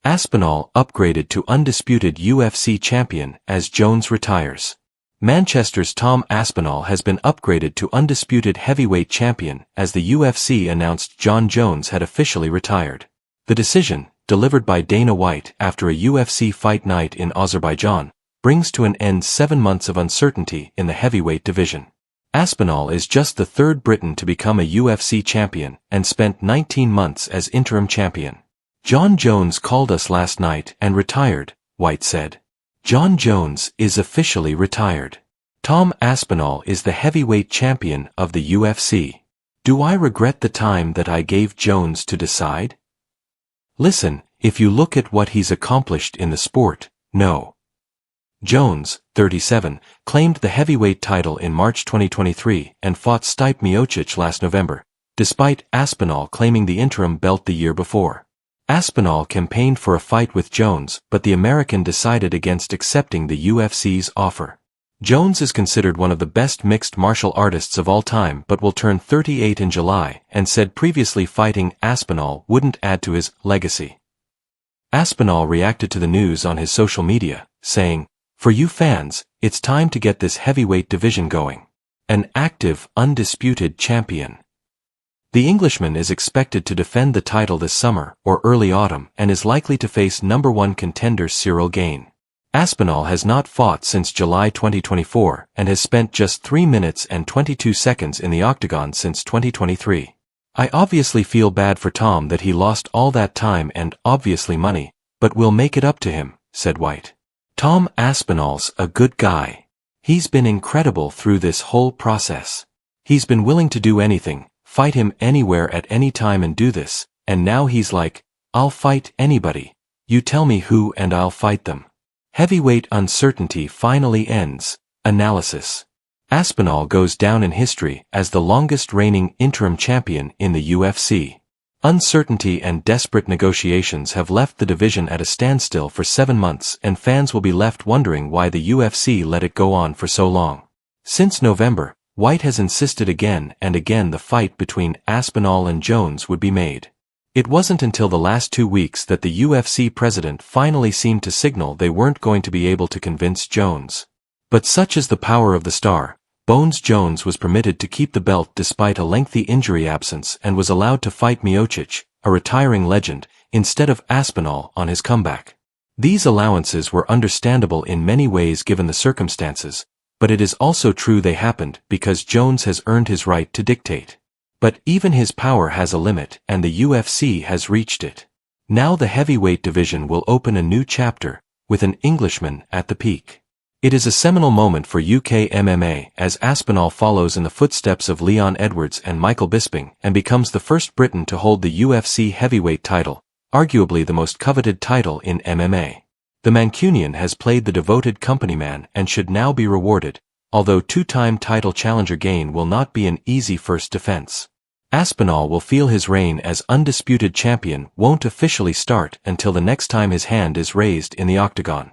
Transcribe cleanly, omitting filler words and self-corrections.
Aspinall upgraded to undisputed UFC champion as Jones retires. Manchester's Tom Aspinall has been upgraded to undisputed heavyweight champion as the UFC announced Jon Jones had officially retired. The decision, delivered by Dana White after a UFC fight night in Azerbaijan, brings to an end 7 months of uncertainty in the heavyweight division. Aspinall is just the third Briton to become a UFC champion and spent 19 months as interim champion. "Jon Jones called us last night and retired," White said. "Jon Jones is officially retired. Tom Aspinall is the heavyweight champion of the UFC. Do I regret the time that I gave Jones to decide? Listen, if you look at what he's accomplished in the sport, no." Jones, 37, claimed the heavyweight title in March 2023 and fought Stipe Miocic last November, despite Aspinall claiming the interim belt the year before. Aspinall campaigned for a fight with Jones, but the American decided against accepting the UFC's offer. Jones is considered one of the best mixed martial artists of all time but will turn 38 in July and said previously fighting Aspinall wouldn't add to his legacy. Aspinall reacted to the news on his social media, saying, "For you fans, it's time to get this heavyweight division going. An active, undisputed champion." The Englishman is expected to defend the title this summer or early autumn and is likely to face #1 contender Cyril Gane. Aspinall has not fought since July 2024 and has spent just 3 minutes and 22 seconds in the octagon since 2023. "I obviously feel bad for Tom that he lost all that time and obviously money, but we'll make it up to him," said White. "Tom Aspinall's a good guy. He's been incredible through this whole process. He's been willing to do anything, fight him anywhere at any time and do this, and now he's like, I'll fight anybody. You tell me who and I'll fight them." Heavyweight uncertainty finally ends. Analysis. Aspinall goes down in history as the longest reigning interim champion in the UFC. Uncertainty and desperate negotiations have left the division at a standstill for 7 months and fans will be left wondering why the UFC let it go on for so long. Since November, White has insisted again and again the fight between Aspinall and Jones would be made. It wasn't until the last 2 weeks that the UFC president finally seemed to signal they weren't going to be able to convince Jones. But such is the power of the star, Bones Jones was permitted to keep the belt despite a lengthy injury absence and was allowed to fight Miocic, a retiring legend, instead of Aspinall on his comeback. These allowances were understandable in many ways given the circumstances, but it is also true they happened because Jones has earned his right to dictate. But even his power has a limit and the UFC has reached it. Now the heavyweight division will open a new chapter, with an Englishman at the peak. It is a seminal moment for UK MMA as Aspinall follows in the footsteps of Leon Edwards and Michael Bisping and becomes the first Briton to hold the UFC heavyweight title, arguably the most coveted title in MMA. The Mancunian has played the devoted company man and should now be rewarded, although 2-time title challenger Gane will not be an easy first defense. Aspinall will feel his reign as undisputed champion won't officially start until the next time his hand is raised in the octagon.